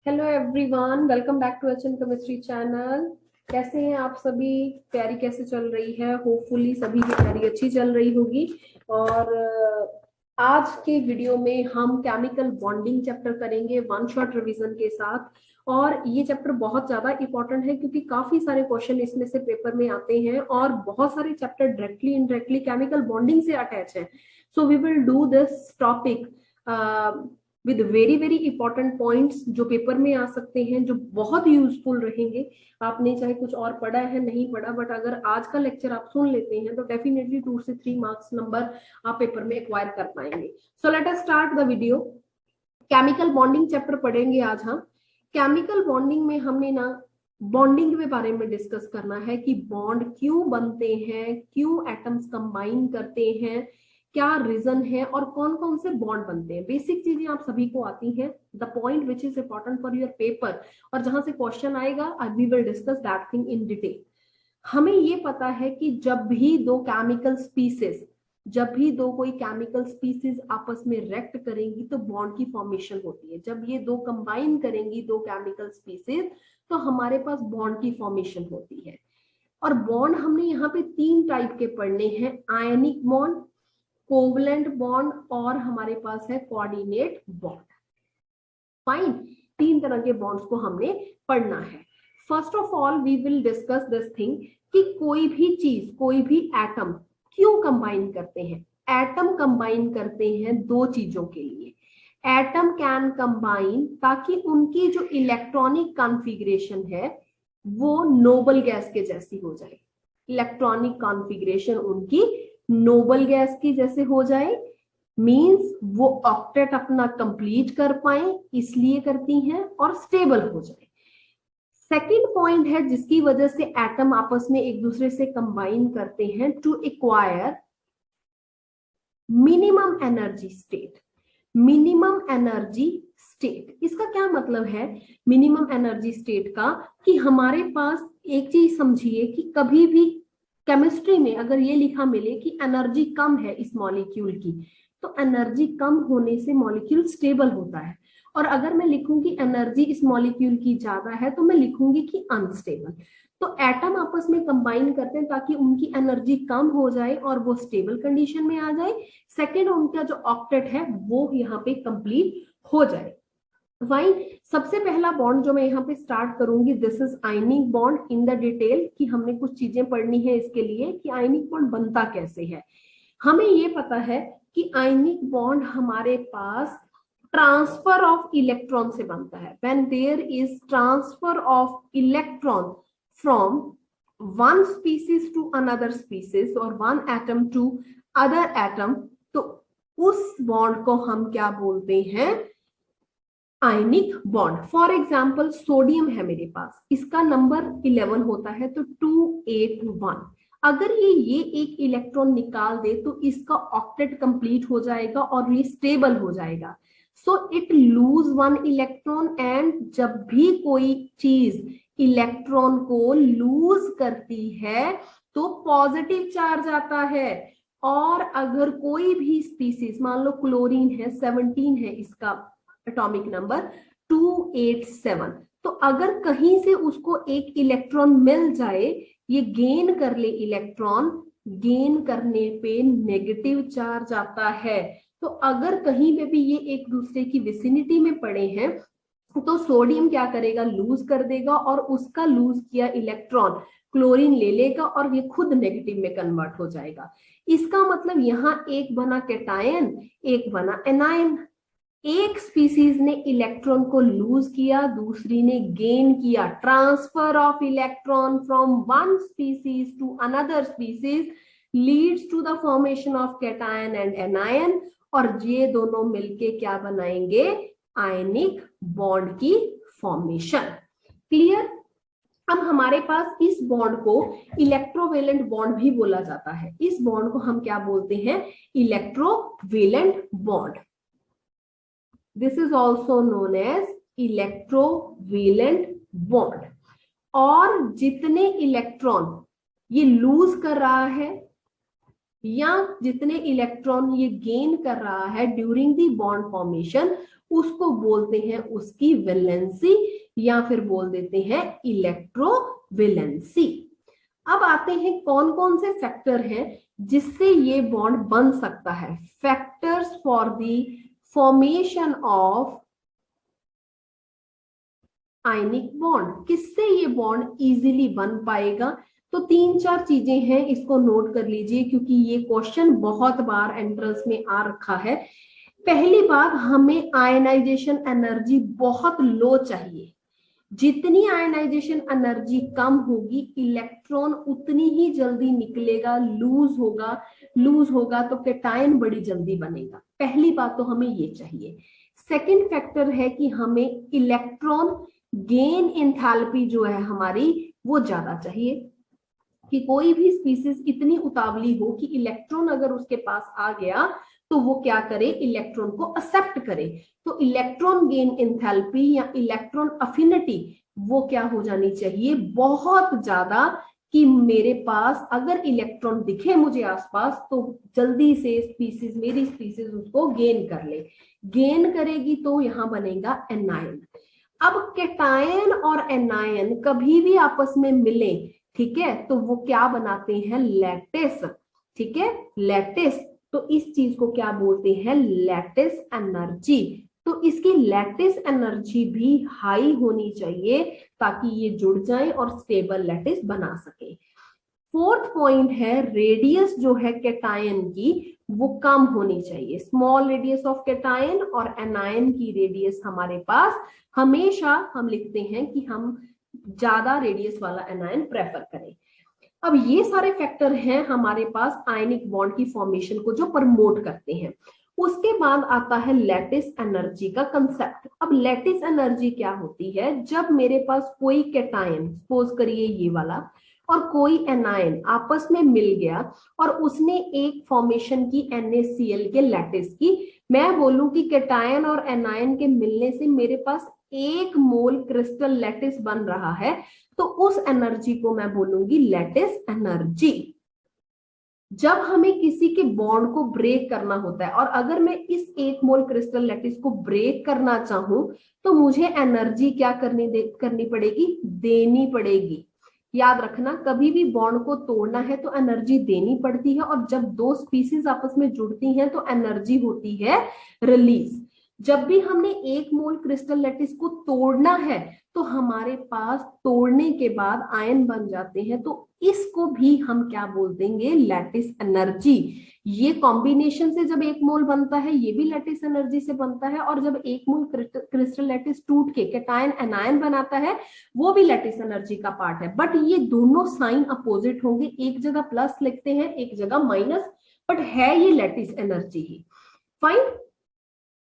Hello everyone, welcome back to HN chemistry channel. कैसे हैं आप सभी? तैयारी कैसे चल रही है? होपफुली सभी की तैयारी अच्छी चल रही होगी। और आज के वीडियो में हम केमिकल बॉन्डिंग चैप्टर करेंगे वन शॉट रिवीजन के साथ। और ये चैप्टर बहुत ज्यादा इंपॉर्टेंट है क्योंकि काफी सारे क्वेश्चन इसमें से पेपर में आते हैं और बहुत सारे chapter directly indirectly chemical bonding से अटैच है। So we will do this topic with very very important points जो पेपर में आ सकते हैं, जो बहुत यूजफुल रहेंगे। आपने चाहे कुछ और पढ़ा है नहीं पढ़ा, बट अगर आज का लेक्चर आप सुन लेते हैं तो डेफिनेटली 2 से 3 मार्क्स नंबर आप पेपर में एक्वायर कर पाएंगे। So let us start the video. Chemical bonding chapter पढ़ेंगे आज हम। केमिकल बॉन्डिंग में हमने ना बॉन्डिंग के बारे में डिस्कस करना है कि बॉन्ड क्यों बनते हैं, क्यों एटम्स कंबाइन करते हैं, क्या रीजन है और कौन कौन से बॉन्ड बनते हैं। बेसिक चीजें आप सभी को आती हैं। The point which is important for your paper और जहां से क्वेश्चन आएगा we will discuss that thing in detail. हमें ये पता है कि जब भी दो केमिकल स्पीसीज कोई केमिकल स्पीसीज आपस में रिएक्ट करेंगी तो बॉन्ड की फॉर्मेशन होती है। जब ये दो कंबाइन करेंगी दो केमिकल स्पीसीज तो हमारे पास बॉन्ड की फॉर्मेशन होती है। और बॉन्ड हमने यहाँ पे 3 टाइप के पढ़ने हैं, आयनिक बॉन्ड, कोवलेंट बॉन्ड और हमारे पास है कोऑर्डिनेट बॉन्ड। फाइन, 3 तरह के बॉन्ड्स को हमने पढ़ना है। First of all we will discuss this thing कि कोई भी चीज, कोई भी एटम क्यों कंबाइन करते हैं। एटम कंबाइन करते हैं 2 चीजों के लिए। एटम कैन कंबाइन ताकि उनकी जो इलेक्ट्रॉनिक कॉन्फ़िगरेशन है वो नोबल गैस के जैसी हो जाए। इलेक्ट्रॉनिक कॉन्फ़िगरेशन उनकी नोबल गैस की जैसे हो जाए, मींस वो ऑक्टेट अपना कंप्लीट कर पाए, इसलिए करती हैं, और स्टेबल हो जाए। सेकंड पॉइंट है जिसकी वजह से एटम आपस में एक दूसरे से कंबाइन करते हैं, to acquire minimum energy state. Minimum energy state, इसका क्या मतलब है मिनिमम एनर्जी स्टेट का? कि हमारे पास एक चीज समझिए कि कभी भी केमिस्ट्री में अगर ये लिखा मिले कि एनर्जी कम है इस मॉलिक्यूल की, तो एनर्जी कम होने से मॉलिक्यूल स्टेबल होता है। और अगर मैं लिखूंगी एनर्जी इस मॉलिक्यूल की ज्यादा है तो मैं लिखूंगी कि अनस्टेबल। तो एटम आपस में कंबाइन करते हैं ताकि उनकी एनर्जी कम हो जाए और वो स्टेबल कंडीशन में आ जाए। सेकेंड, उनका जो ऑक्टेट है वो यहाँ पे कंप्लीट हो जाए। फाइन, सबसे पहला बॉन्ड जो मैं यहाँ पे स्टार्ट करूंगी, this is ionic bond in the detail, कि हमने कुछ चीजें पढ़नी है इसके लिए कि आयनिक बॉन्ड बनता कैसे है। हमें ये पता है कि आयनिक बॉन्ड हमारे पास ट्रांसफर ऑफ इलेक्ट्रॉन से बनता है। When there is transfer of electron from one species to another species और one atom to other atom, तो उस बॉन्ड को हम क्या बोलते हैं? Ionic bond. For example sodium है मेरे पास, इसका नंबर 11 होता है तो 281। अगर ये एक इलेक्ट्रॉन निकाल दे तो इसका ऑक्टेट कंप्लीट हो जाएगा और ये स्टेबल हो जाएगा। So it lose 1 electron, and जब भी कोई चीज इलेक्ट्रॉन को लूज करती है तो पॉजिटिव चार्ज आता है। और अगर कोई भी स्पीसीज, मान लो क्लोरीन है, 17 है इसका एटॉमिक नंबर, 287, तो अगर कहीं से उसको एक इलेक्ट्रॉन मिल जाए, ये गेन कर ले इलेक्ट्रॉन, गेन करने पे नेगेटिव चार्ज आता है। तो अगर कहीं पे भी ये एक दूसरे की विसिनिटी में पड़े हैं तो सोडियम क्या करेगा? लूज कर देगा और उसका लूज किया इलेक्ट्रॉन क्लोरीन ले लेगा और ये खुद नेगेटिव में कन्वर्ट हो जाएगा। इसका मतलब यहाँ एक बना कैटायन, एक बना एनायन। एक स्पीसीज ने इलेक्ट्रॉन को लूज किया, दूसरी ने गेन किया। Transfer of electron from one species to another species leads to the formation of cation and anion, और ये दोनों मिलके क्या बनाएंगे? आयनिक बॉन्ड की फॉर्मेशन। क्लियर? अब हमारे पास इस बॉन्ड को इलेक्ट्रोवेलेंट बॉन्ड भी बोला जाता है। इस बॉन्ड को हम क्या बोलते हैं? Electrovalent bond. This is also known as electrovalent bond। और जितने इलेक्ट्रॉन ये लूज कर रहा है या जितने इलेक्ट्रॉन ये गेन कर रहा है ड्यूरिंग दी बॉन्ड फॉर्मेशन, उसको बोलते हैं उसकी वैलेंसी, या फिर बोल देते हैं इलेक्ट्रोवैलेंसी। अब आते हैं कौन कौन से फैक्टर हैं जिससे ये बॉन्ड बन सकता है। Factors for the formation of ionic bond, किससे ये बॉन्ड इजीली बन पाएगा। तो तीन चार चीजें हैं, इसको नोट कर लीजिए क्योंकि ये क्वेश्चन बहुत बार एंट्रेंस में आ रखा है। पहली बात, हमें आयनाइजेशन एनर्जी बहुत लो चाहिए। जितनी आयनाइजेशन एनर्जी कम होगी, इलेक्ट्रॉन उतनी ही जल्दी निकलेगा, लूज होगा तो कैटायन बड़ी जल्दी बनेगा। पहली बात तो हमें ये चाहिए। सेकंड फैक्टर है कि हमें इलेक्ट्रॉन गेन एंथैल्पी जो है हमारी वो ज्यादा चाहिए, कि कोई भी स्पीसीज इतनी उतावली हो कि इलेक्ट्रॉन अगर उसके पास आ गया तो वो क्या करे, इलेक्ट्रॉन को एक्सेप्ट करे। तो इलेक्ट्रॉन गेन एंथैल्पी या इलेक्ट्रॉन अफिनिटी वो क्या हो जानी चाहिए, बहुत ज्यादा, कि मेरे पास अगर इलेक्ट्रॉन दिखे मुझे आसपास तो जल्दी से स्पीसीज, मेरी स्पीसीज उसको गेन कर ले। गेन करेगी तो यहां बनेगा एनायन। अब कैटायन और एनायन कभी भी आपस में मिले, ठीक है, तो वो क्या बनाते हैं, लैटिस। ठीक है, लैटिस। तो इस चीज को क्या बोलते हैं, लैटिस एनर्जी। तो इसकी लैटिस एनर्जी भी हाई होनी चाहिए ताकि ये जुड़ जाए और स्टेबल लैटिस बना सके। फोर्थ पॉइंट है, रेडियस जो है कैटायन की वो कम होनी चाहिए। स्मॉल रेडियस ऑफ कैटायन और एनायन की रेडियस हमारे पास हमेशा हम लिखते हैं कि हम ज्यादा रेडियस वाला एनायन प्रेफर करें। अब ये सारे फैक्टर हैं हमारे पास आयनिक बॉन्ड की फॉर्मेशन को जो प्रमोट करते हैं। उसके बाद आता है लैटिस एनर्जी का कंसेप्ट। अब लैटिस एनर्जी क्या होती है, जब मेरे पास कोई कैटायन, सपोज करिए ये वाला, और कोई एनायन आपस में मिल गया और उसने एक फॉर्मेशन की NaCl के लैटिस की, मैं बोलूं कि कैटायन और एनायन के मिलने से मेरे पास 1 मोल क्रिस्टल लैटिस बन रहा है, तो उस एनर्जी को मैं बोलूंगी लैटिस एनर्जी। जब हमें किसी के बॉन्ड को ब्रेक करना होता है और अगर मैं इस 1 मोल क्रिस्टल लैटिस को ब्रेक करना चाहूं तो मुझे एनर्जी क्या करनी पड़ेगी, देनी पड़ेगी। याद रखना, कभी भी बॉन्ड को तोड़ना है तो एनर्जी देनी पड़ती है, और जब दो स्पीसीज आपस में जुड़ती हैं तो एनर्जी होती है रिलीज। जब भी हमने 1 मोल क्रिस्टल लैटिस को तोड़ना है तो हमारे पास तोड़ने के बाद आयन बन जाते हैं, तो इसको भी हम क्या बोल देंगे, लैटिस एनर्जी। ये कॉम्बिनेशन से जब 1 मोल बनता है ये भी लैटिस एनर्जी से बनता है, और जब 1 मोल क्रिस्टल लैटिस टूट के कैटायन एनायन बनाता है वो भी लैटिस एनर्जी का पार्ट है। बट ये दोनों साइन अपोजिट होंगे, एक जगह प्लस लिखते हैं एक जगह माइनस, बट है ये लैटिस एनर्जी ही। फाइन।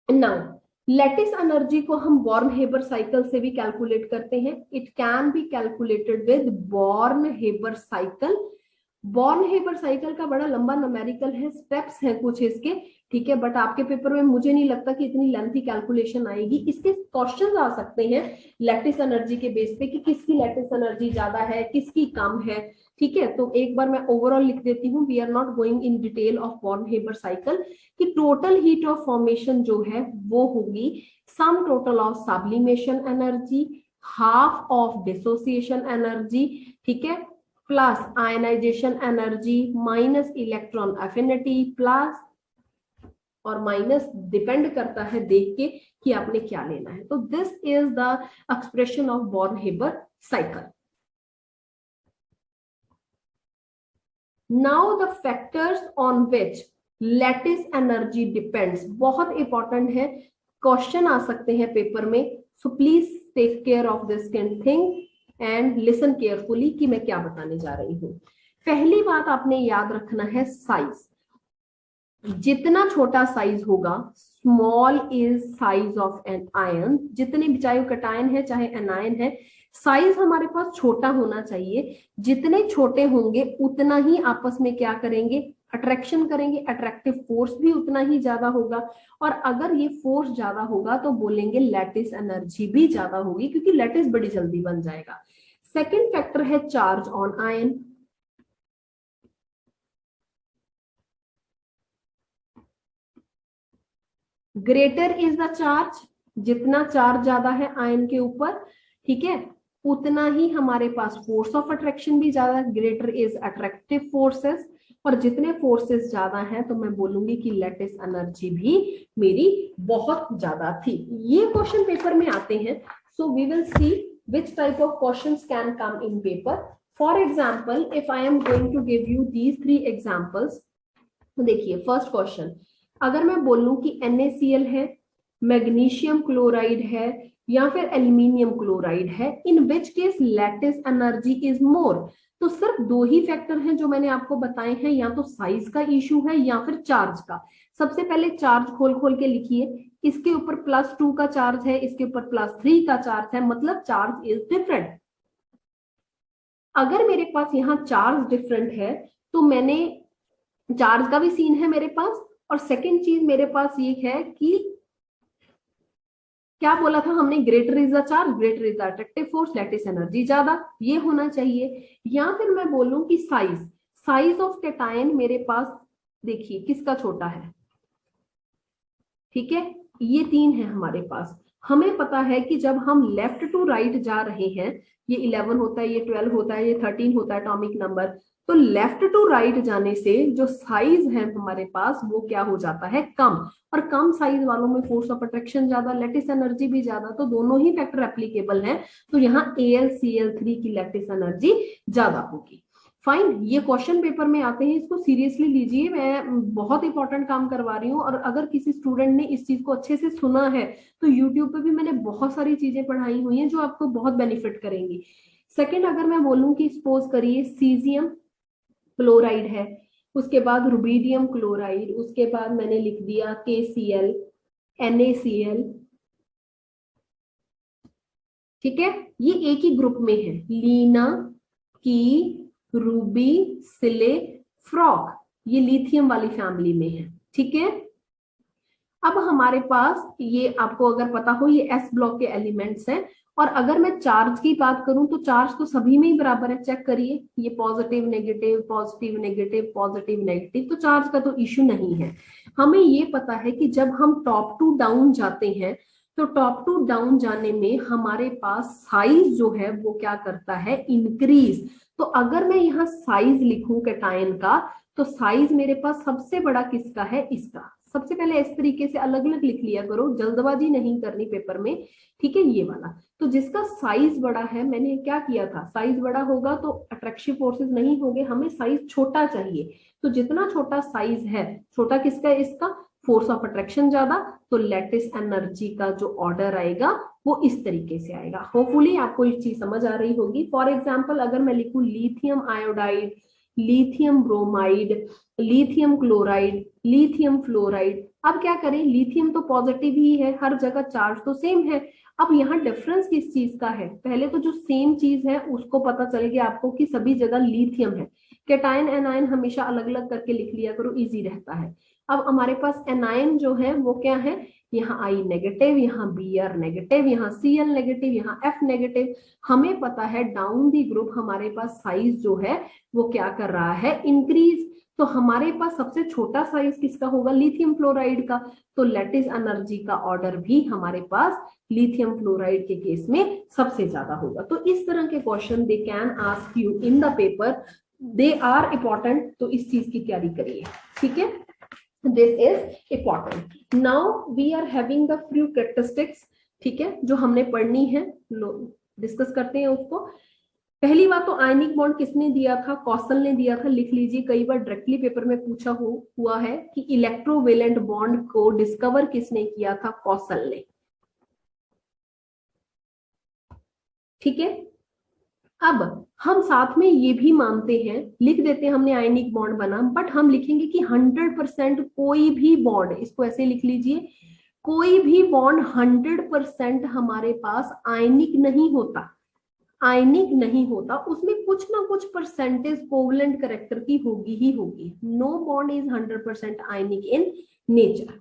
नाउ लैटिस एनर्जी को हम बॉर्न-हेबर साइकिल से भी कैलकुलेट करते हैं। It can be calculated with born-Haber cycle. Born-Haber cycle का बड़ा लंबा न्यूमेरिकल है, स्टेप्स हैं कुछ इसके, ठीक है, बट आपके पेपर में मुझे नहीं लगता कि इतनी लेंथी कैलकुलेशन आएगी। इसके क्वेश्चंस आ सकते हैं लैटिस एनर्जी के बेस पे कि किसकी लैटिस एनर्जी ज्यादा है, किसकी कम है, ठीक है। तो एक बार मैं ओवरऑल लिख देती हूँ, we are not going in detail of Born Haber cycle, कि टोटल हीट ऑफ फॉर्मेशन जो है वो होगी sum total of sublimation energy, half of dissociation energy, ठीक है, plus ionisation energy minus electron affinity plus, और माइनस डिपेंड करता है देख के कि आपने क्या लेना है। तो this is the expression of Born Haber cycle. Now the factors on which lattice energy depends, बहुत इंपॉर्टेंट है, क्वेश्चन आ सकते हैं पेपर में, so please take care of this thing and listen carefully कि मैं क्या बताने जा रही हूँ। पहली बात आपने याद रखना है साइज। जितना छोटा साइज होगा, small is size of an ion, जितने भी चाहे कैटायन है चाहे एनायन है, साइज हमारे पास छोटा होना चाहिए। जितने छोटे होंगे उतना ही आपस में क्या करेंगे, अट्रैक्शन करेंगे, अट्रैक्टिव फोर्स भी उतना ही ज्यादा होगा, और अगर ये फोर्स ज्यादा होगा तो बोलेंगे लैटिस एनर्जी भी ज्यादा होगी क्योंकि लैटिस बड़ी जल्दी बन जाएगा। सेकेंड फैक्टर है charge on ion. Greater is the charge, जितना चार्ज ज्यादा है आयन के ऊपर, ठीक है, उतना ही हमारे पास फोर्स ऑफ अट्रैक्शन भी ज्यादा, ग्रेटर इज अट्रैक्टिव फोर्सेस, और जितने फोर्सेस ज्यादा हैं तो मैं बोलूंगी कि लैटिस एनर्जी भी मेरी बहुत ज्यादा थी। ये क्वेश्चन पेपर में आते हैं, so we will see which type of questions can come in paper. For example if I am going to give you these 3 examples, तो देखिए फर्स्ट क्वेश्चन, अगर मैं बोलूं कि NaCl है, मैग्नीशियम क्लोराइड है, या फिर एल्यूमिनियम क्लोराइड है, in which case lattice energy is more, तो सिर्फ 2 ही फैक्टर हैं जो मैंने आपको बताए हैं, या तो साइज का इशू है या फिर चार्ज का। सबसे पहले चार्ज खोल खोल के लिखिए, इसके ऊपर +2 का चार्ज है, इसके ऊपर +3 का चार्ज है, मतलब चार्ज इज डिफरेंट। अगर मेरे पास यहाँ चार्ज डिफरेंट है तो मैंने चार्ज का भी सीन है मेरे पास, और सेकेंड चीज मेरे पास ये है कि क्या बोला था हमने, greater is the charge, greater is the attractive force, lattice energy ज्यादा, ये होना चाहिए। या फिर मैं बोलूं कि साइज, साइज ऑफ कैटायन मेरे पास देखिए किसका छोटा है, ठीक है, ये 3 है हमारे पास। हमें पता है कि जब हम लेफ्ट टू राइट जा रहे हैं, ये 11 होता है, ये 12 होता है, ये 13 होता है एटॉमिक नंबर, तो लेफ्ट टू राइट जाने से जो साइज है हमारे पास वो क्या हो जाता है, कम, और कम साइज वालों में फोर्स ऑफ अट्रैक्शन ज्यादा, लैटिस एनर्जी भी ज्यादा, तो दोनों ही फैक्टर एप्लीकेबल हैं, तो यहाँ AlCl3 की लैटिस एनर्जी ज्यादा होगी। फाइन, ये क्वेश्चन पेपर में आते हैं, इसको सीरियसली लीजिए, मैं बहुत इंपॉर्टेंट काम करवा रही हूँ, और अगर किसी स्टूडेंट ने इस चीज को अच्छे से सुना है तो यूट्यूब पे भी मैंने बहुत सारी चीजें पढ़ाई हुई हैं जो आपको बहुत बेनिफिट करेंगी। सेकंड, अगर मैं बोलूं कि सपोज करिए सीजियम क्लोराइड है, उसके बाद रुबीडियम क्लोराइड, उसके बाद मैंने लिख दिया KCl, NaCl, ठीक है, ये एक ही ग्रुप में है, लीना, की, रूबी, सिले, फ्रॉक, ये लिथियम वाली फैमिली में है, ठीक है। अब हमारे पास ये आपको अगर पता हो ये S ब्लॉक के एलिमेंट्स हैं, और अगर मैं चार्ज की बात करूं तो चार्ज तो सभी में ही बराबर है, चेक करिए, ये positive negative positive negative positive negative, तो चार्ज का तो इश्यू नहीं है। हमें ये पता है कि जब हम टॉप टू डाउन जाते हैं तो टॉप टू डाउन जाने में हमारे पास साइज जो है वो क्या करता है, इंक्रीज। तो अगर मैं यहाँ साइज लिखूं कैटायन का, तो साइज मेरे पास सबसे बड़ा किसका है, इसका। सबसे पहले इस तरीके से अलग अलग लिख लिया करो, जल्दबाजी नहीं करनी पेपर में, ठीक है, ये वाला। तो जिसका साइज बड़ा है, मैंने क्या किया था, साइज बड़ा होगा तो अट्रैक्टिव फोर्सेस नहीं होंगे, हमें साइज छोटा चाहिए, तो जितना छोटा साइज है, छोटा किसका है, इसका, फोर्स ऑफ अट्रैक्शन ज्यादा, तो लैटिस एनर्जी का जो ऑर्डर आएगा वो इस तरीके से आएगा। होपफुली आपको एक चीज समझ आ रही होगी। फॉर एग्जाम्पल अगर मैं लिखूं lithium iodide, lithium bromide, lithium chloride, lithium fluoride, अब क्या करें, लिथियम तो पॉजिटिव ही है, हर जगह चार्ज तो सेम है। अब यहाँ डिफरेंस किस चीज का है, पहले तो जो सेम चीज है उसको पता चल गया आपको कि सभी जगह लिथियम है। कैटायन एनायन हमेशा अलग अलग करके लिख लिया करो, इजी रहता है। अब हमारे पास एनायन जो है वो क्या है, यहाँ I नेगेटिव, यहाँ Br नेगेटिव, यहाँ Cl नेगेटिव, यहाँ F नेगेटिव। हमें पता है डाउन दी ग्रुप हमारे पास साइज जो है वो क्या कर रहा है, इंक्रीज। तो हमारे पास सबसे छोटा साइज किसका होगा, लिथियम फ्लोराइड का, तो लैटिस एनर्जी का ऑर्डर भी हमारे पास लिथियम फ्लोराइड के केस में सबसे ज्यादा होगा। तो इस तरह के question they can ask you in the paper, they are important, तो इस चीज की तैयारी करिए, ठीक है, this is important. Now we are having the few characteristics, ठीक है, जो हमने पढ़नी है, डिस्कस करते हैं उसको। पहली बात तो आयनिक बॉन्ड किसने दिया था, कौशल ने दिया था, लिख लीजिए, कई बार डायरेक्टली पेपर में पूछा हुआ है कि इलेक्ट्रोवेलेंट बॉन्ड को डिस्कवर किसने किया था, कौशल ने, ठीक है। अब हम साथ में ये भी मानते हैं, लिख देते हैं हमने आयनिक बॉन्ड बना, बट हम लिखेंगे कि 100% कोई भी बॉन्ड, इसको ऐसे लिख लीजिए, कोई भी बॉन्ड 100% हमारे पास आयनिक नहीं होता, आयनिक नहीं होता, उसमें कुछ ना कुछ परसेंटेज कोवलेंट कैरेक्टर की होगी ही होगी। No bond is 100% ionic in nature,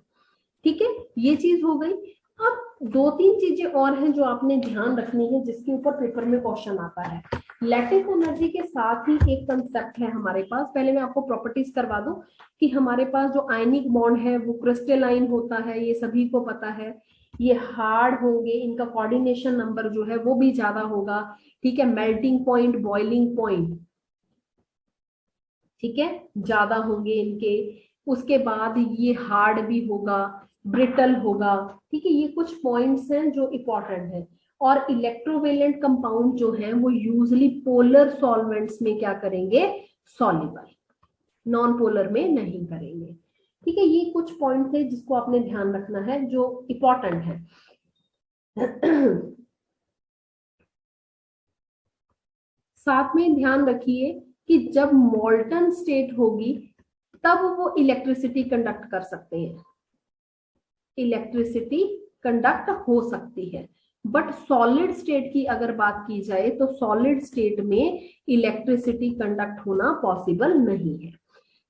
ठीक है, ये चीज हो गई। अब दो तीन चीजें और हैं जो आपने ध्यान रखनी है जिसके ऊपर पेपर में क्वेश्चन आता है। लैटिस एनर्जी के साथ ही एक कंसेप्ट है हमारे पास, पहले मैं आपको प्रॉपर्टीज करवा दूं कि हमारे पास जो आयनिक बॉन्ड है वो क्रिस्टलाइन होता है, ये सभी को पता है। ये हार्ड होंगे, इनका कोऑर्डिनेशन नंबर जो है वो भी ज्यादा होगा, ठीक है। मेल्टिंग पॉइंट, बॉइलिंग पॉइंट, ठीक है, ज्यादा होंगे इनके। उसके बाद ये हार्ड भी होगा, ब्रिटल होगा, ठीक है। ये कुछ पॉइंट्स हैं जो इंपॉर्टेंट है। और इलेक्ट्रोवेलेंट कंपाउंड जो है वो यूजली पोलर सॉल्वेंट्स में क्या करेंगे, सॉल्युबल, नॉन पोलर में नहीं करेंगे, ठीक है। ये कुछ पॉइंट है जिसको आपने ध्यान रखना है जो इंपॉर्टेंट है। साथ में ध्यान रखिए कि जब मोल्टन स्टेट होगी तब वो इलेक्ट्रिसिटी कंडक्ट कर सकते हैं, इलेक्ट्रिसिटी कंडक्ट हो सकती है। बट सॉलिड स्टेट की अगर बात की जाए तो सॉलिड स्टेट में इलेक्ट्रिसिटी कंडक्ट होना पॉसिबल नहीं है,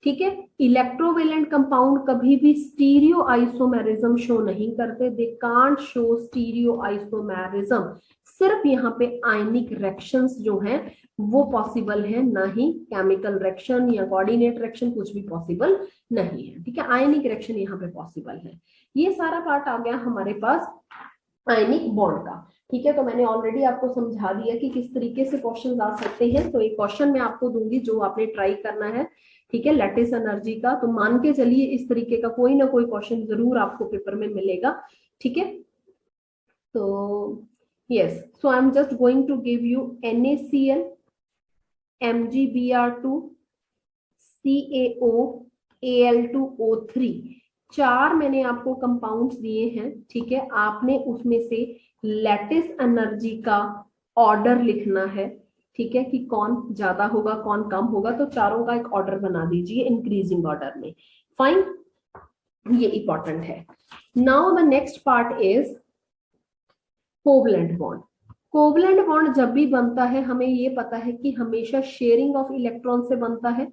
ठीक है। इलेक्ट्रोवेलेंट कंपाउंड कभी भी स्टीरियो आइसोमेरिज्म शो नहीं करते, they can't show stereo isomerism. सिर्फ यहाँ पे आयनिक रिएक्शंस जो हैं वो पॉसिबल है, ना ही केमिकल रिएक्शन या कोऑर्डिनेट रिएक्शन कुछ भी पॉसिबल नहीं है, ठीक है। आयनिक रिएक्शन यहाँ पे पॉसिबल है। ये सारा पार्ट आ गया हमारे पास आयनिक बॉन्ड का, ठीक है। तो मैंने ऑलरेडी आपको समझा दिया कि किस तरीके से क्वेश्चन आ सकते हैं। तो एक क्वेश्चन मैं आपको दूंगी जो आपने ट्राई करना है, ठीक है, लैटिस एनर्जी का। तो मान के चलिए इस तरीके का कोई ना कोई क्वेश्चन जरूर आपको पेपर में मिलेगा, ठीक है। तो yes, so I am just going to give you NaCl, MgBr2, CaO, Al2O3, चार मैंने आपको कंपाउंड्स दिए हैं, ठीक है। आपने उसमें से लैटिस एनर्जी का ऑर्डर लिखना है, ठीक है, कि कौन ज्यादा होगा कौन कम होगा। तो चारों का एक ऑर्डर बना दीजिए इंक्रीजिंग ऑर्डर में, फाइन। ये इंपॉर्टेंट है। Now the next part is covalent bond. Covalent bond जब भी बनता है हमें ये पता है कि हमेशा शेयरिंग ऑफ इलेक्ट्रॉन से बनता है,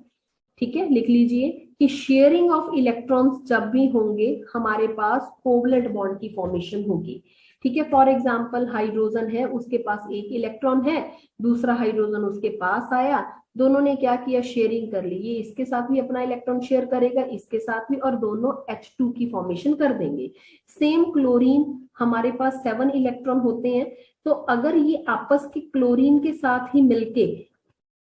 ठीक है। लिख लीजिए कि शेयरिंग ऑफ इलेक्ट्रॉन्स जब भी होंगे हमारे पास कोवलेंट बॉन्ड की फॉर्मेशन होगी, ठीक है। फॉर एग्जांपल हाइड्रोजन है, उसके पास एक इलेक्ट्रॉन है, दूसरा हाइड्रोजन उसके पास आया, दोनों ने क्या किया, शेयरिंग कर ली। ये इसके साथ भी अपना इलेक्ट्रॉन शेयर करेगा, इसके साथ भी, और दोनों H2 की फॉर्मेशन कर देंगे। सेम क्लोरीन, हमारे पास 7 इलेक्ट्रॉन होते हैं, तो अगर ये आपस के क्लोरीन के साथ ही मिलके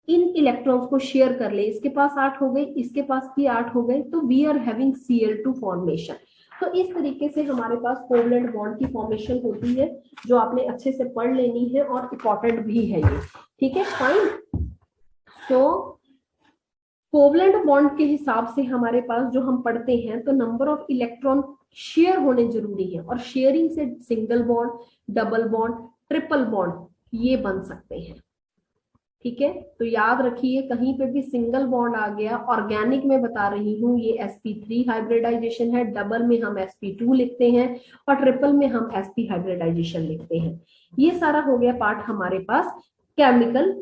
इन इलेक्ट्रॉन्स को शेयर कर ले, इसके पास 8 हो गए, इसके पास भी 8 हो गए, तो we are having Cl2 formation. तो इस तरीके से हमारे पास कोवलेंट बॉन्ड की फॉर्मेशन होती है जो आपने अच्छे से पढ़ लेनी है और इंपॉर्टेंट भी है ये, ठीक है, फाइन। तो कोवलेंट बॉन्ड के हिसाब से हमारे पास जो हम पढ़ते हैं तो नंबर ऑफ इलेक्ट्रॉन शेयर होने जरूरी है, और शेयरिंग से single bond, double bond, triple bond ये बन सकते हैं, ठीक है। तो याद रखिए कहीं पे भी सिंगल बॉन्ड आ गया, ऑर्गेनिक में बता रही हूँ ये sp3 हाइब्रिडाइजेशन है, डबल में हम sp2 लिखते हैं, और ट्रिपल में हम sp हाइब्रिडाइजेशन लिखते हैं। ये सारा हो गया पार्ट हमारे पास केमिकल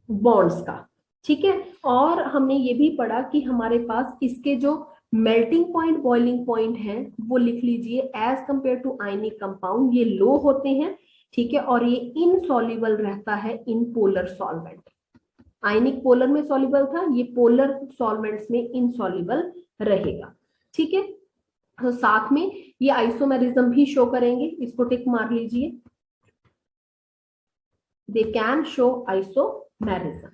बॉन्ड्स का, ठीक है। और हमने ये भी पढ़ा कि हमारे पास इसके जो मेल्टिंग पॉइंट, बॉइलिंग पॉइंट है वो लिख लीजिए as compared to ionic compound, ये लो होते हैं, ठीक है। और ये इनसॉल्युबल रहता है in polar solvent. Ionic polar में सॉल्युबल था, ये पोलर सॉल्वेंट्स में इनसॉल्युबल रहेगा, ठीक है। तो साथ में ये आइसोमेरिज्म भी शो करेंगे, इसको टिक मार लीजिए, they can show isomerism,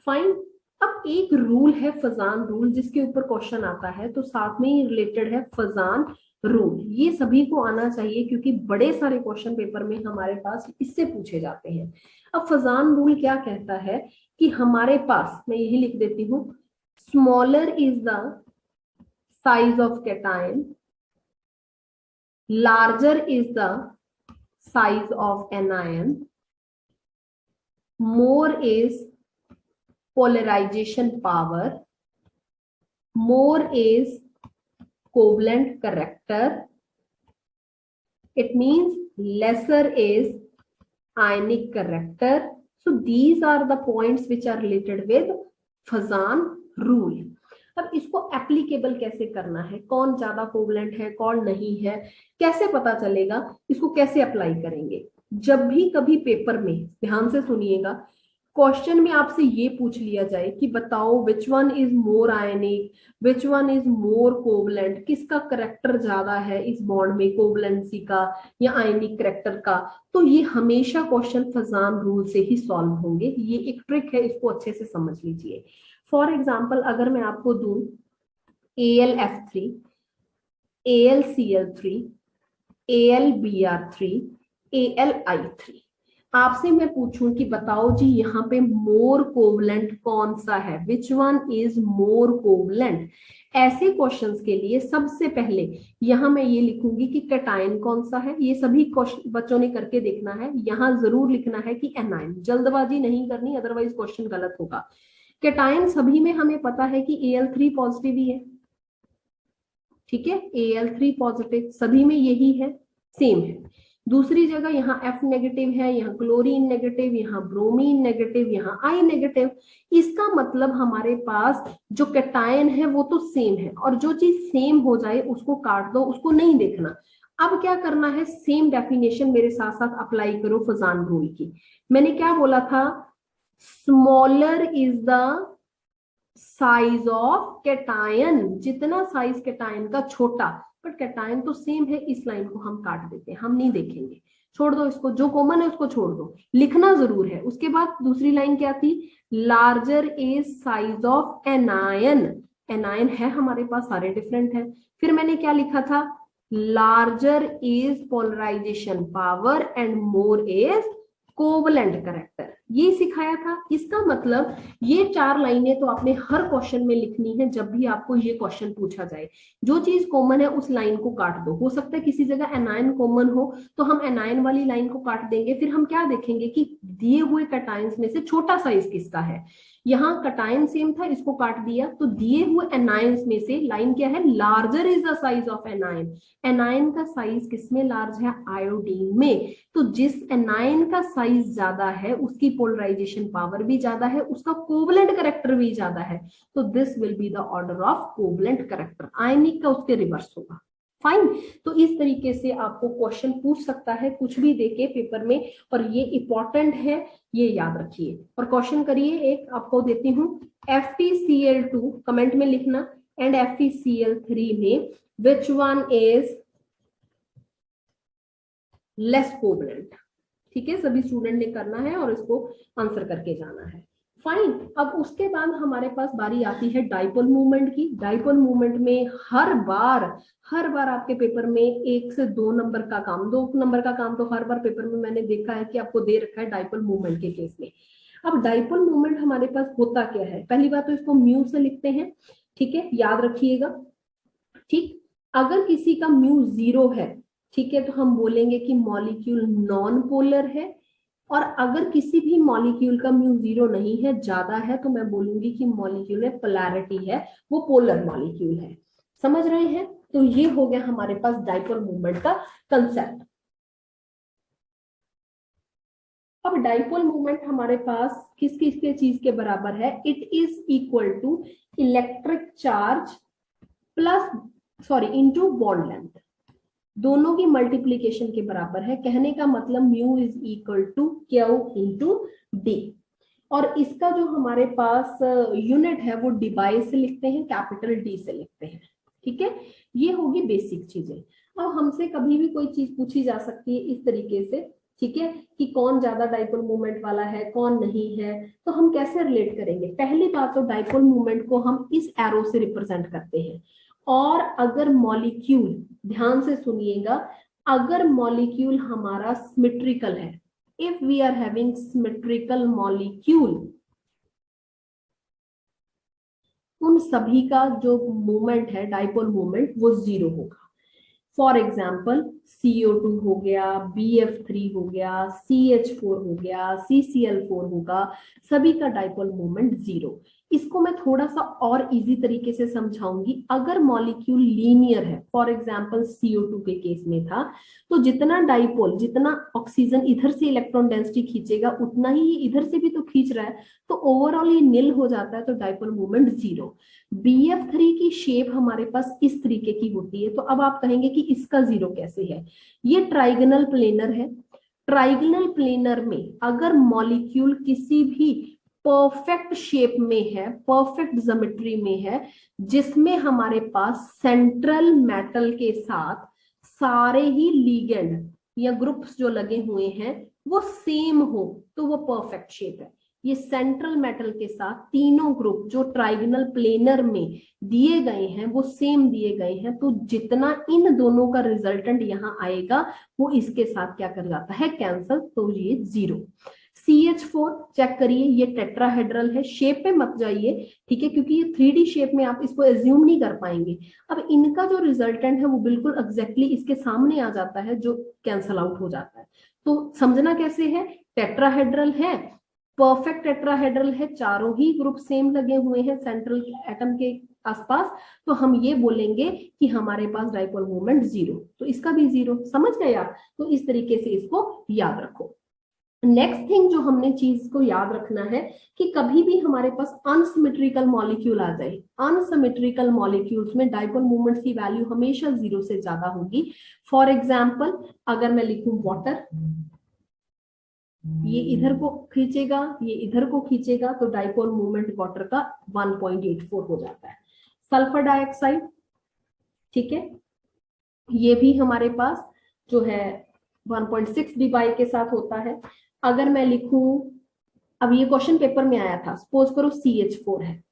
fine. अब एक रूल है फजान रूल जिसके ऊपर क्वेश्चन आता है, तो साथ में ही रिलेटेड है फजान रूल, ये सभी को आना चाहिए क्योंकि बड़े सारे क्वेश्चन पेपर में हमारे पास इससे पूछे जाते हैं। अब फजान रूल क्या कहता है कि हमारे पास, मैं यही लिख देती हूँ, smaller is the size of cation, larger is the size of anion, more is polarization power, more is covalent character, it means lesser is ionic character. So these are the points which are related with Fazan rule. अब इसको applicable कैसे करना है, कौन ज्यादा covalent है कौन नहीं है, कैसे पता चलेगा, इसको कैसे अप्लाई करेंगे। जब भी कभी पेपर में, ध्यान से सुनिएगा, क्वेश्चन में आपसे ये पूछ लिया जाए कि बताओ which one is more ionic, which one is more covalent, किसका करेक्टर ज्यादा है इस बॉन्ड में, कोवलेंसी का या आयनिक करेक्टर का, तो ये हमेशा क्वेश्चन फजान रूल से ही सॉल्व होंगे। ये एक ट्रिक है, इसको अच्छे से समझ लीजिए। फॉर एग्जाम्पल अगर मैं आपको दूं AlF3, AlCl3, AlBr3, AlI3, आपसे मैं पूछूं कि बताओ जी यहाँ पे मोर कोवलेंट कौन सा है, which one is more covalent. ऐसे क्वेश्चंस के लिए सबसे पहले यहाँ मैं ये लिखूंगी कि कैटायन कौन सा है, ये सभी बच्चों ने करके देखना है। यहाँ जरूर लिखना है कि एनायन, जल्दबाजी नहीं करनी अदरवाइज क्वेश्चन गलत होगा। कैटायन सभी में हमें पता है कि Al3 पॉजिटिव ही है, ठीक है, Al3 पॉजिटिव सभी में यही है, सेम है। दूसरी जगह यहाँ F नेगेटिव है, यहाँ क्लोरीन नेगेटिव, यहाँ ब्रोमीन नेगेटिव, यहाँ I नेगेटिव। इसका मतलब हमारे पास जो कैटायन है वो तो सेम है, और जो चीज सेम हो जाए उसको काट दो, उसको नहीं देखना। अब क्या करना है, सेम डेफिनेशन मेरे साथ साथ अप्लाई करो फजान रूल की। मैंने क्या बोला था, smaller is the size of cation, जितना साइज कैटायन का छोटा, बट कैटायन तो सेम है, इस लाइन को हम काट देते हैं, हम नहीं देखेंगे, छोड़ दो इसको, जो कॉमन है उसको छोड़ दो, लिखना जरूर है। उसके बाद दूसरी लाइन क्या थी, larger is size of anion, anion है हमारे पास, सारे डिफरेंट है। फिर मैंने क्या लिखा था, larger is polarization power and more is covalent character, ये सिखाया था। इसका मतलब ये 4 लाइनें तो आपने हर क्वेश्चन में लिखनी है जब भी आपको ये क्वेश्चन पूछा जाए। जो चीज कॉमन है उस लाइन को काट दो, हो सकता है किसी जगह एनायन कॉमन हो तो हम एनायन वाली लाइन को काट देंगे, फिर हम क्या देखेंगे कि दिए हुए कैटायंस में से छोटा साइज किसका है। यहाँ कैटायन सेम था, इसको काट दिया, तो दिए हुए एनायंस में से लाइन क्या है, larger is the size of anion. Anion का साइज किसमें लार्ज है, आयोडीन में। तो जिस एनायन का साइज ज्यादा है उसकी पोलराइजेशन पावर भी ज्यादा है, उसका कोवलेंट करेक्टर भी ज्यादा है, तो this will be the order of covalent character. Ionic का उसके रिवर्स होगा। फाइन, तो इस तरीके से आपको क्वेश्चन पूछ सकता है कुछ भी देके पेपर में, और ये इंपॉर्टेंट है, ये याद रखिए। और क्वेश्चन करिए, एक आपको देती हूँ, FeCl2 कमेंट में लिखना, एंड FeCl3 में which one is less covalent. ठीक है, सभी स्टूडेंट ने करना है और इसको आंसर करके जाना है। फाइन, अब उसके बाद हमारे पास बारी आती है डाइपोल मूवमेंट की। डाइपोल मूवमेंट में हर बार आपके पेपर में 1 से 2 नंबर का काम, 2 नंबर का काम तो हर बार पेपर में मैंने देखा है कि आपको दे रखा है डाइपोल मूवमेंट के केस में। अब डाइपोल मूवमेंट हमारे पास होता क्या है, पहली बात तो इसको म्यू से लिखते हैं, ठीक है, याद रखिएगा। ठीक, अगर किसी का म्यू 0 है, ठीक है, तो हम बोलेंगे कि मॉलिक्यूल नॉन पोलर है। और अगर किसी भी मॉलिक्यूल का म्यू 0 नहीं है, ज्यादा है, तो मैं बोलूंगी कि मॉलिक्यूल में पोलैरिटी है, वो पोलर मॉलिक्यूल है। समझ रहे हैं, तो ये हो गया हमारे पास डाइपोल मूवमेंट का कंसेप्ट। अब डाइपोल मूवमेंट हमारे पास किस किस के चीज के बराबर है, it is equal to electric charge plus into bond length, दोनों की मल्टीप्लीकेशन के बराबर है। कहने का मतलब mu is equal to q into d. और इसका जो हमारे पास यूनिट है वो डिवाइस से लिखते हैं, कैपिटल डी से लिखते हैं। ठीक है, ये होगी बेसिक चीजें। अब हमसे कभी भी कोई चीज पूछी जा सकती है इस तरीके से, ठीक है, कि कौन ज्यादा डाइपोल मूवमेंट वाला है कौन नहीं है, तो हम कैसे रिलेट करेंगे। पहली बात तो डाइपोल मूवमेंट को हम इस एरो से रिप्रेजेंट करते हैं। और अगर मॉलिक्यूल, ध्यान से सुनिएगा, अगर मॉलिक्यूल हमारा सिमेट्रिकल है, if we are having symmetrical molecule, उन सभी का जो मूवमेंट है डाइपोल मूवमेंट वो 0 होगा। फॉर एग्जाम्पल CO2 हो गया, BF3 हो गया, CH4 हो गया, CCl4 होगा, सभी का डाइपोल मूवमेंट 0। इसको मैं थोड़ा सा और इजी तरीके से समझाऊंगी। अगर मॉलिक्यूल लीनियर है, फॉर एग्जांपल CO2 के केस में था, तो जितना डाइपोल, जितना ऑक्सीजन इधर से इलेक्ट्रॉन डेंसिटी खींचेगा उतना ही ये इधर से भी तो खींच रहा है, तो ओवरऑल ये निल हो जाता है, तो डाइपोल मोमेंट जीरो। BF3 की शेप हमारे पास इस तरीके की होती है। तो अब आप कहेंगे कि इसका जीरो कैसे है? ये ट्राइगोनल प्लेनर है। ट्राइगोनल प्लेनर में अगर मॉलिक्यूल किसी भी परफेक्ट शेप में है, परफेक्ट ज्योमेट्री में है, जिसमें हमारे पास सेंट्रल मेटल के साथ सारे ही लिगेंड या ग्रुप्स जो लगे हुए हैं वो सेम हो, तो वो परफेक्ट शेप है। ये सेंट्रल मेटल के साथ तीनों ग्रुप जो ट्राइगोनल प्लेनर में दिए गए हैं वो सेम दिए गए हैं, तो जितना इन दोनों का रिजल्टेंट यहाँ आएगा वो इसके साथ क्या कर जाता है, कैंसल, तो ये जीरो। CH4 चेक करिए, ये टेट्राहेड्रल है, शेप पे मत जाइए, ठीक है, क्योंकि ये 3D शेप में आप इसको एज्यूम नहीं कर पाएंगे। अब इनका जो रिजल्टेंट है वो बिल्कुल एग्जैक्टली इसके सामने आ जाता है, जो कैंसल आउट हो जाता है। तो समझना कैसे है, टेट्राहेड्रल है, परफेक्ट टेट्राहेड्रल है, चारों ही ग्रुप सेम लगे हुए हैं सेंट्रल एटम के आसपास, तो हम ये बोलेंगे कि हमारे पास डाइपोल मोमेंट जीरो, तो इसका भी जीरो। समझ गए आप? तो इस तरीके से इसको याद रखो। नेक्स्ट थिंग जो हमने चीज को याद रखना है कि कभी भी हमारे पास अनसिमेट्रिकल मॉलिक्यूल आ जाए, अनसिमेट्रिकल मॉलिक्यूल्स में डाइपोल मोमेंट की वैल्यू हमेशा जीरो से ज्यादा होगी। फॉर एग्जाम्पल अगर मैं लिखूं वाटर, ये इधर को खींचेगा, ये इधर को खींचेगा, तो डाइपोल मोमेंट वाटर का 1.84 हो जाता है। सल्फर डाइऑक्साइड, ठीक है, ये भी हमारे पास जो है 1.6 dBi के साथ होता है। अगर मैं लिखूं, अब ये क्वेश्चन पेपर में आया था, सपोज करो CH4 है,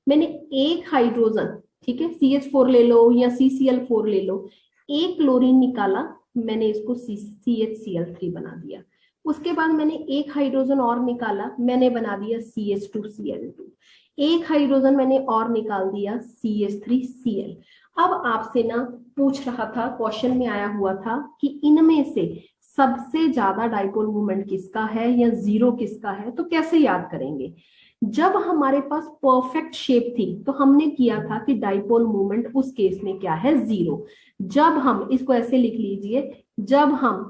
मैंने एक हाइड्रोजन, ठीक है, CH4 ले लो या CCl4 ले लो, एक क्लोरीन निकाला, मैंने इसको CHCl3 बना दिया। उसके बाद मैंने एक हाइड्रोजन और निकाला, मैंने बना दिया CH2Cl2। एक हाइड्रोजन मैंने और निकाल दिया CH3Cl। अब आपसे ना पूछ रहा था, क्वेश्चन में आया हुआ था कि इनमें से सबसे ज्यादा डाइपोल मोमेंट किसका है या जीरो किसका है, तो कैसे याद करेंगे? जब हमारे पास परफेक्ट शेप थी तो हमने किया था कि डाइपोल मोमेंट उस केस में क्या है, जीरो। जब हम इसको ऐसे लिख लीजिए, जब हम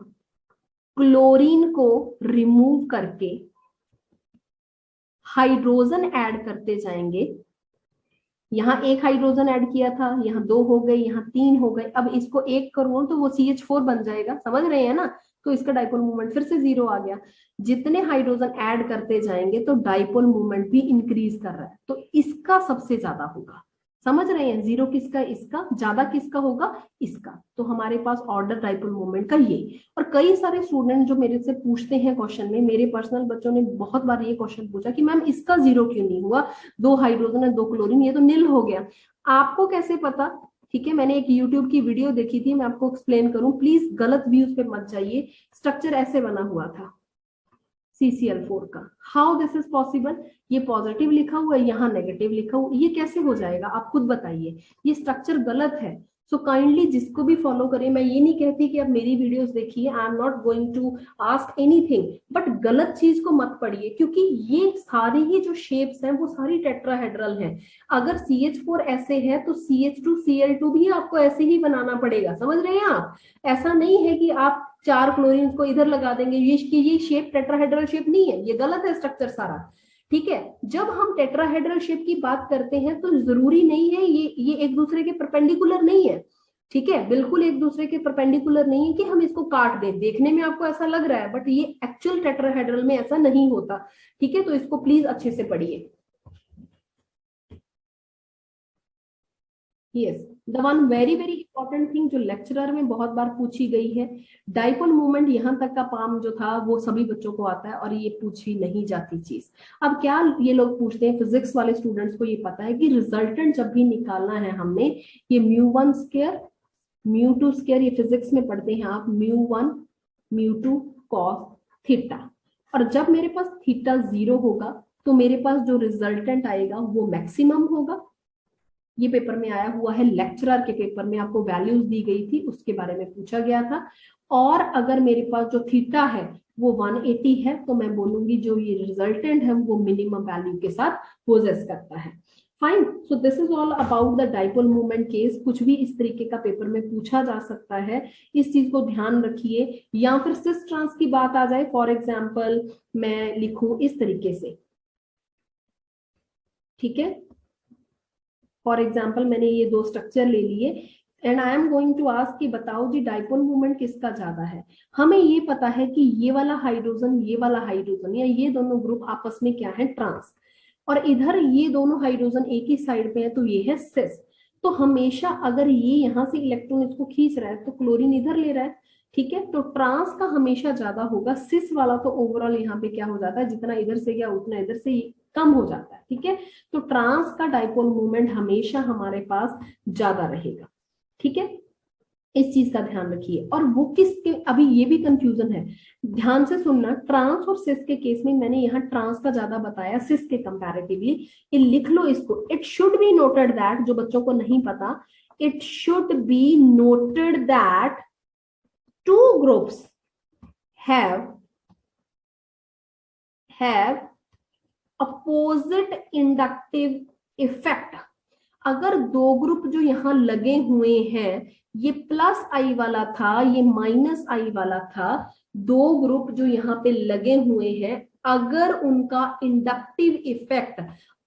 क्लोरीन को रिमूव करके हाइड्रोजन ऐड करते जाएंगे, यहाँ एक हाइड्रोजन ऐड किया था, यहाँ दो हो गए, यहाँ तीन हो गए, अब इसको एक करूं तो वो CH4 बन जाएगा, समझ रहे हैं ना? तो इसका डाइपोल मोमेंट फिर से जीरो आ गया। जितने हाइड्रोजन ऐड करते जाएंगे तो डाइपोल मोमेंट भी इंक्रीज कर रहा है, तो इसका सबसे ज्यादा होगा। समझ रहे हैं? जीरो किसका, इसका, ज्यादा किसका होगा, इसका। तो हमारे पास ऑर्डर डाइपोल मोमेंट का ये। और कई सारे स्टूडेंट जो मेरे से पूछते हैं क्वेश्चन में, मेरे पर्सनल बच्चों ने बहुत बार ये क्वेश्चन पूछा कि मैम इसका जीरो क्यों नहीं हुआ, दो हाइड्रोजन है, दो क्लोरीन, ये तो निल हो गया। आपको कैसे पता? ठीक है, मैंने एक YouTube की वीडियो देखी थी, मैं आपको एक्सप्लेन करूं, प्लीज गलत व्यूज पे मत जाइए। स्ट्रक्चर ऐसे बना हुआ था CCl4 का। How this is possible? ये पॉजिटिव लिखा हुआ है, यहाँ नेगेटिव लिखा हुआ, ये कैसे हो जाएगा? आप खुद बताइए, ये स्ट्रक्चर गलत है। सो काइंडली जिसको भी फॉलो करें, मैं ये नहीं कहती कि आप मेरी वीडियोस देखिए, I am not going to ask anything, but गलत चीज को मत पढ़िए, क्योंकि ये सारी ही जो शेप्स हैं वो सारी टेट्राहेड्रल हैं। अगर CH4 ऐसे है तो CH2Cl2 भी आपको ऐसे ही बनाना पड़ेगा, समझ रहे हैं आप? ऐसा नहीं है कि आप चार क्लोरीन को इधर लगा देंगे, ये शेप टेट्राहेड्रल शेप नहीं है, ये गलत है स्ट्रक्चर सारा। ठीक है, जब हम टेट्राहेड्रल शेप की बात करते हैं तो जरूरी नहीं है ये एक दूसरे के परपेंडिकुलर नहीं है। ठीक है, बिल्कुल एक दूसरे के परपेंडिकुलर नहीं है कि हम इसको काट दें, देखने में आपको ऐसा लग रहा है, बट ये एक्चुअल टेट्राहेड्रल में ऐसा नहीं होता। ठीक है, तो इसको प्लीज अच्छे से पढ़िए। Yes, the one very very important thing जो लेक्चरर में बहुत बार पूछी गई है, डाइपोल मूवमेंट, यहाँ तक का पाम जो था वो सभी बच्चों को आता है और ये पूछी नहीं जाती चीज। अब क्या ये लोग पूछते हैं, फिजिक्स वाले स्टूडेंट्स को ये पता है कि रिजल्टेंट जब भी निकालना है हमने, ये μ1 स्क्वायर μ2 स्क्वायर, ये फिजिक्स में पढ़ते हैं आप, μ1 μ2 cos थीटा, और जब मेरे पास थीटा जीरो होगा तो मेरे पास जो रिजल्टेंट आएगा वो मैक्सिमम होगा। ये पेपर में आया हुआ है, लेक्चरर के पेपर में आपको वैल्यूज दी गई थी, उसके बारे में पूछा गया था। और अगर मेरे पास जो थीटा है वो 180 है, तो मैं बोलूंगी जो ये रिजल्टेंट है वो मिनिमम वैल्यू के साथ पोजेस करता है। Fine, so this is all about the dipole moment case. कुछ भी इस तरीके का पेपर में पूछा जा सकता है, इस चीज को ध्यान रखिए। या फिर सिस ट्रांस की बात आ जाए, फॉर एग्जाम्पल मैं लिखूं इस तरीके से, ठीक है, फॉर एग्जाम्पल मैंने ये दो स्ट्रक्चर ले लिए and I am going to ask कि बताओ जी डाइपोल मोमेंट किसका ज्यादा है। हमें ये पता है कि ये वाला हाइड्रोजन या ये दोनों ग्रुप आपस में क्या है, ट्रांस, और इधर ये दोनों हाइड्रोजन एक ही साइड पे है तो ये है सिस। तो हमेशा अगर ये यहाँ से इलेक्ट्रॉन इसको खींच रहा है तो क्लोरीन इधर ले रहा है, ठीक है, तो ट्रांस का हमेशा ज्यादा होगा। सिस वाला तो ओवरऑल यहाँ पे क्या हो जाता है, जितना इधर से गया उतना इधर से कम हो जाता है, ठीक है। तो ट्रांस का डाइपोल मोमेंट हमेशा हमारे पास ज्यादा रहेगा, ठीक है, इस चीज का ध्यान रखिए। और वो किसके, अभी ये भी कंफ्यूजन है, ध्यान से सुनना। ट्रांस और सिस के केस में मैंने यहाँ ट्रांस का ज्यादा बताया सिस के कंपैरेटिवली, ये लिख लो इसको। It should be noted that, जो बच्चों को नहीं पता, it should be noted that two groups have opposite inductive effect। अगर दो ग्रुप जो यहां लगे हुए हैं, ये प्लस आई वाला था, ये माइनस आई वाला था, दो ग्रुप जो यहाँ पे लगे हुए हैं, अगर उनका इंडक्टिव इफेक्ट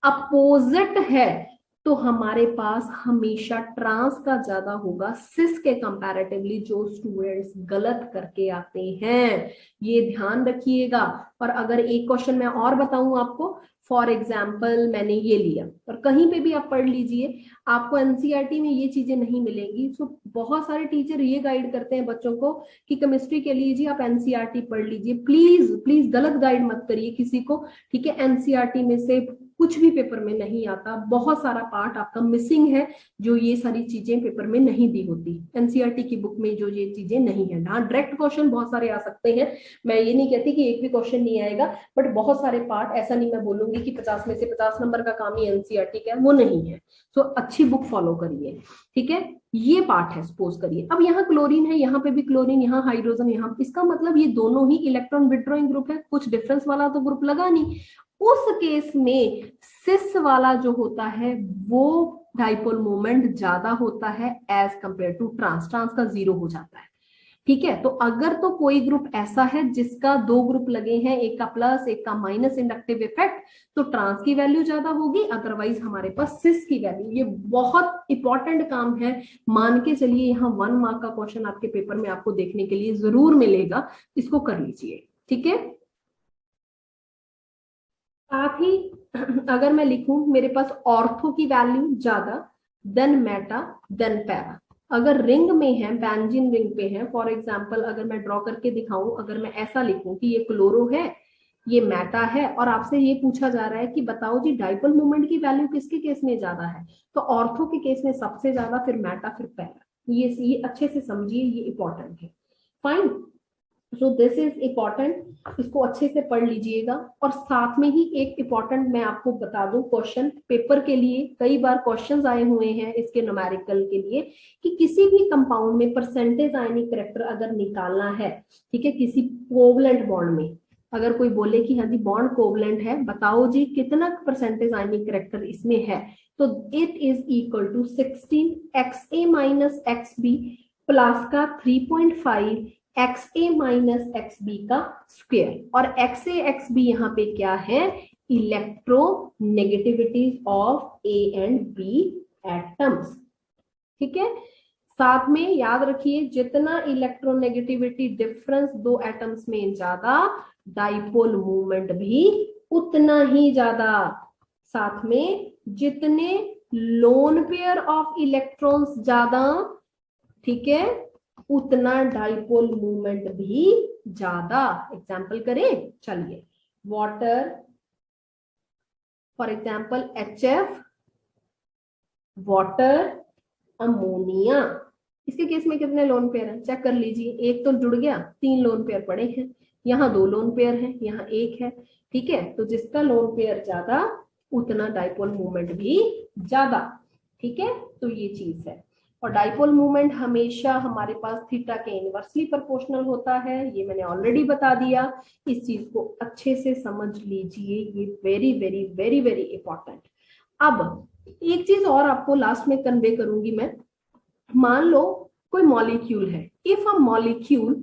अपोजिट है तो हमारे पास हमेशा ट्रांस का ज्यादा होगा सिस के कंपैरेटिवली, जो स्टूडेंट्स गलत करके आते हैं, ये ध्यान रखिएगा। और अगर एक क्वेश्चन मैं और बताऊं आपको, फॉर एग्जाम्पल मैंने ये लिया, और कहीं पे भी आप पढ़ लीजिए, आपको एनसीईआरटी में ये चीजें नहीं मिलेंगी। सो बहुत सारे टीचर ये गाइड करते हैं बच्चों को कि केमिस्ट्री के लिए जी आप एनसीईआरटी पढ़ लीजिए। प्लीज प्लीज गलत गाइड मत करिए किसी को, ठीक है। एनसीईआरटी में से कुछ भी पेपर में नहीं आता, बहुत सारा पार्ट आपका मिसिंग है, जो ये सारी चीजें पेपर में नहीं दी होती। एनसीईआरटी की बुक में जो ये चीजें नहीं है, हाँ डायरेक्ट क्वेश्चन बहुत सारे आ सकते हैं, मैं ये नहीं कहती कि एक भी क्वेश्चन नहीं आएगा, बट बहुत सारे पार्ट, ऐसा नहीं मैं बोलूंगी कि 50 में से 50 नंबर का काम ही एनसीईआरटी का है, वो नहीं है। तो अच्छी बुक फॉलो करिए, ठीक है। ये पार्ट है, सपोज करिए अब यहाँ क्लोरीन है, यहाँ पे भी क्लोरीन, यहाँ हाइड्रोजन, यहाँ, इसका मतलब ये दोनों ही इलेक्ट्रॉन विड्रॉइंग ग्रुप है, कुछ डिफरेंस वाला तो ग्रुप लगा नहीं। उस केस में सिस वाला जो होता है वो डाइपोल मोमेंट ज्यादा होता है as compared to trans, trans का 0 हो जाता है, ठीक है। तो अगर तो कोई ग्रुप ऐसा है जिसका दो ग्रुप लगे हैं, एक का प्लस एक का माइनस इंडक्टिव इफेक्ट, तो ट्रांस की वैल्यू ज्यादा होगी, अदरवाइज हमारे पास सिस की वैल्यू। ये बहुत इंपॉर्टेंट काम है, मान के चलिए यहाँ 1 मार्क का क्वेश्चन आपके पेपर में आपको देखने के लिए जरूर मिलेगा, इसको कर लीजिए, ठीक है। साथ ही अगर मैं लिखूं मेरे पास ऑर्थो की वैल्यू ज्यादा, देन मेटा, देन पैरा। अगर रिंग में है, बेंजीन रिंग पे है, फॉर एग्जांपल अगर मैं ड्रॉ करके दिखाऊं, अगर मैं ऐसा लिखूं कि ये क्लोरो है, ये मेटा है, और आपसे ये पूछा जा रहा है कि बताओ जी डाइपोल मोमेंट की वैल्यू किसके केस में ज्यादा है, तो ऑर्थो के केस में सबसे ज्यादा, फिर मेटा, फिर पैरा। ये अच्छे से समझिए, ये इंपॉर्टेंट है। Fine, so this is important, इसको अच्छे से पढ़ लीजिएगा। और साथ में ही एक इम्पॉर्टेंट मैं आपको बता दूं, क्वेश्चन पेपर के लिए कई बार क्वेश्चंस आए हुए हैं इसके न्यूमेरिकल के लिए, कि किसी भी कंपाउंड में परसेंटेज आयनिक करेक्टर अगर निकालना है, ठीक है, किसी कोवलेंट बॉन्ड में, अगर कोई बोले कि हाँ जी बॉन्ड कोवलेंट है, बताओ जी कितना परसेंटेज आयनिक करेक्टर इसमें है, तो it is equal to 16 XA minus XB plus का 3.5 XA माइनस XB का स्क्वायर। और XA XB यहाँ पे क्या है, electronegativity of A and B atoms, ठीक है। साथ में याद रखिए, जितना इलेक्ट्रोनेगेटिविटी डिफरेंस दो एटम्स में ज्यादा, डाइपोल मूवमेंट भी उतना ही ज्यादा। साथ में जितने लोन पेयर ऑफ इलेक्ट्रॉन्स ज्यादा, ठीक है, उतना डाइपोल मूवमेंट भी ज्यादा। एग्जाम्पल करें, चलिए, water, for example HF, water, ammonia, इसके केस में कितने लोन पेयर हैं, चेक कर लीजिए। एक तो जुड़ गया, 3 लोन पेयर पड़े हैं, यहाँ 2 लोन पेयर हैं, यहाँ 1 है, ठीक है। तो जिसका लोन पेयर ज्यादा उतना डाइपोल मूवमेंट भी ज्यादा, ठीक है। तो ये चीज है। और डाइपोल मोमेंट हमेशा हमारे पास थीटा के इनवर्सली प्रोपोर्शनल होता है, ये मैंने ऑलरेडी बता दिया। इस चीज को अच्छे से समझ लीजिए, ये very very very very important. अब एक चीज और आपको लास्ट में कन्वे करूंगी मैं। मान लो कोई मॉलिक्यूल है, if a molecule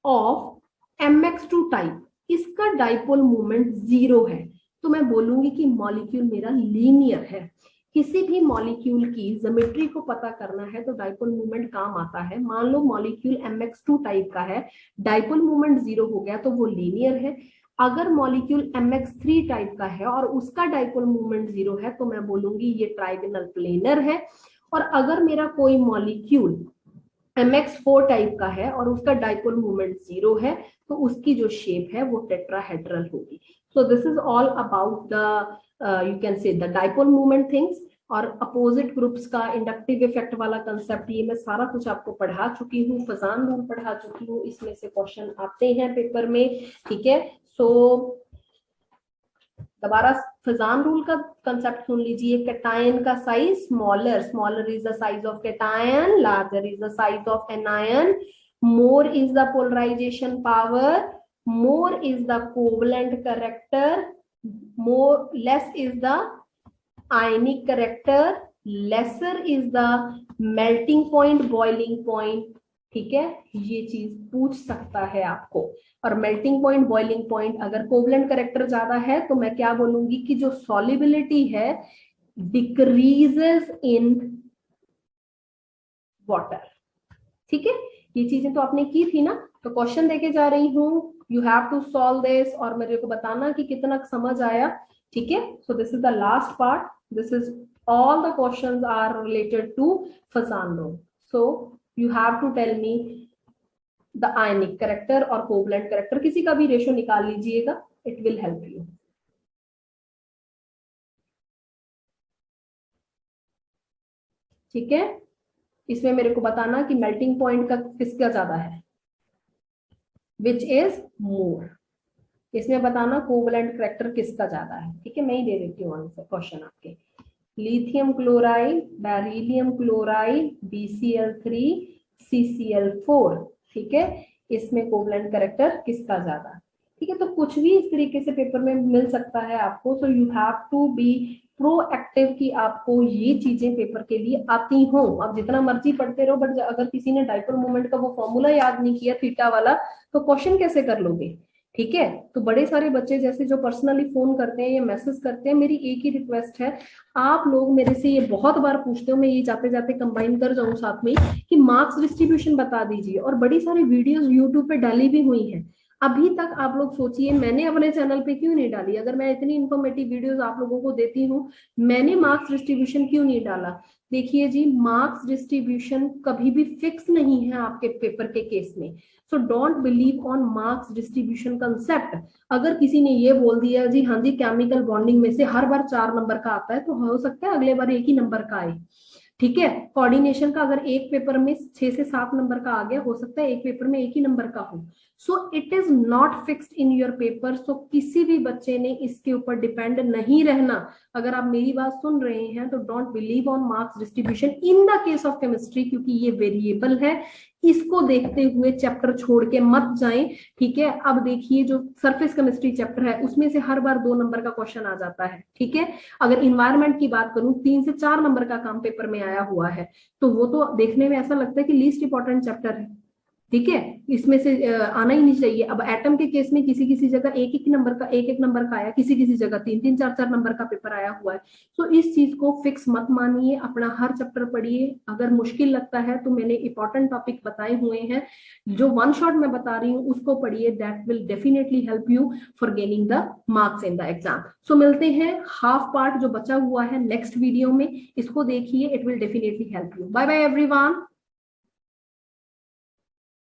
of mx2 type, इसका डाइपोल मोमेंट 0 है, तो मैं बोलूंगी कि मॉलिक्यूल मेरा लीनियर है। किसी भी मॉलिक्यूल की ज्योमेट्री को पता करना है तो डाइपोल मोमेंट काम आता है। मान लो मॉलिक्यूल mx2 टाइप का है, डाइपोल मोमेंट 0 हो गया तो वो लीनियर है। अगर मॉलिक्यूल mx3 टाइप का है और उसका डाइपोल मोमेंट 0 है तो मैं बोलूंगी ये ट्राइगोनल प्लेनर है। और अगर मेरा कोई मॉलिक्यूल mx4 टाइप का है और उसका डाइपोल मोमेंट 0 है तो उसकी जो शेप है वो टेट्राहेड्रल होगी। So this is all about the you can say the dipole moment things. और अपोजिट ग्रुप्स का इंडक्टिव इफेक्ट वाला कंसेप्ट, ये मैं सारा कुछ आपको पढ़ा चुकी हूँ, फजान रूल पढ़ा चुकी हूँ, इसमें से क्वेश्चन आते हैं पेपर में, ठीक है। सो दोबारा फजान रूल का कंसेप्ट सुन लीजिए। कैटायन का size smaller, smaller is the size of cation, larger is the size of anion, more is the polarization power, more is the covalent character, more less is the ionic character, lesser is the melting point, boiling point, ठीक है। ये चीज पूछ सकता है आपको। और melting point, boiling point, अगर कोवलेंट कैरेक्टर ज्यादा है तो मैं क्या बोलूंगी कि जो सॉल्युबिलिटी है डिक्रीजेस इन वाटर, ठीक है। ये चीजें तो आपने की थी ना, तो क्वेश्चन देके जा रही हूँ, you have to solve this और मेरे को बताना कि कितना समझ आया, ठीक है। So this is the last part, this is all the questions are related to Fazan rule. So you have to tell me the ionic character और covalent character, किसी का भी रेशो निकाल लीजिएगा, it will help you. ठीक है, इसमें मेरे को बताना कि मेल्टिंग पॉइंट का किसका ज्यादा है, which is more. इसमें बताना कोवलेंट कैरेक्टर किसका ज्यादा है, ठीक है। मैं ही दे देती हूँ आंसर क्वेश्चन आपके। Lithium chloride, beryllium chloride, BCl3, CCl4, ठीक है। इसमें कोवलेंट कैरेक्टर किसका ज्यादा, ठीक है। तो कुछ भी इस तरीके से पेपर में मिल सकता है आपको। So you have to be proactive कि आपको ये चीजें पेपर के लिए आती हो। आप जितना मर्जी पढ़ते रहो, बट अगर किसी ने डाइपोल मोमेंट का वो फॉर्मूला याद नहीं किया थीटा वाला, तो क्वेश्चन कैसे कर लोगे, ठीक है। तो बड़े सारे बच्चे जैसे जो पर्सनली फोन करते हैं या मैसेज करते हैं, मेरी एक ही रिक्वेस्ट है, आप लोग मेरे से ये बहुत बार पूछते हो, मैं ये जाते जाते कंबाइन कर जाऊं साथ में, कि मार्क्स डिस्ट्रीब्यूशन बता दीजिए। और बड़ी सारी वीडियोस यूट्यूब पे डाली भी हुई हैं, अभी तक आप लोग सोचिए मैंने अपने चैनल पे क्यों नहीं डाली। अगर मैं इतनी इन्फॉर्मेटिव वीडियोस आप लोगों को देती हूँ, मैंने मार्क्स डिस्ट्रीब्यूशन क्यों नहीं डाला। देखिए जी, मार्क्स डिस्ट्रीब्यूशन कभी भी फिक्स नहीं है आपके पेपर के केस में। So don't believe on marks distribution concept. अगर किसी ने ये बोल दिया जी हाँ जी केमिकल बॉन्डिंग में से हर बार 4 नंबर का आता है, तो हो सकता है अगले बार एक ही नंबर का आए, ठीक है। कोऑर्डिनेशन का अगर एक पेपर में 6 से 7 नंबर का आ गया, हो सकता है एक पेपर में एक ही नंबर का हो। So it is not fixed in your paper. So किसी भी बच्चे ने इसके ऊपर डिपेंड नहीं रहना। अगर आप मेरी बात सुन रहे हैं तो don't believe on marks distribution in the case of chemistry, क्योंकि ये वेरिएबल है। इसको देखते हुए चैप्टर छोड़ के मत जाएं, ठीक है। अब देखिए जो सरफेस केमिस्ट्री चैप्टर है उसमें से हर बार 2 नंबर का क्वेश्चन आ जाता है, ठीक है। अगर इन्वायरमेंट की बात करूं, 3 से 4 नंबर का काम पेपर में आया हुआ है, तो वो तो देखने में ऐसा लगता है कि लीस्ट इंपॉर्टेंट चैप्टर है, ठीक है। इसमें से आना ही नहीं चाहिए। अब एटम के केस में किसी किसी जगह एक एक नंबर का आया, किसी किसी जगह 3-3 4-4 नंबर का पेपर आया हुआ है। तो इस चीज को फिक्स मत मानिए, अपना हर चैप्टर पढ़िए। अगर मुश्किल लगता है तो मैंने इंपॉर्टेंट टॉपिक बताए हुए हैं, जो वन शॉट में बता रही हूँ उसको पढ़िए। That will definitely help you for gaining the marks in the exam. So मिलते हैं हाफ पार्ट जो बचा हुआ है नेक्स्ट वीडियो में, इसको देखिए, it will definitely help you. Bye bye everyone.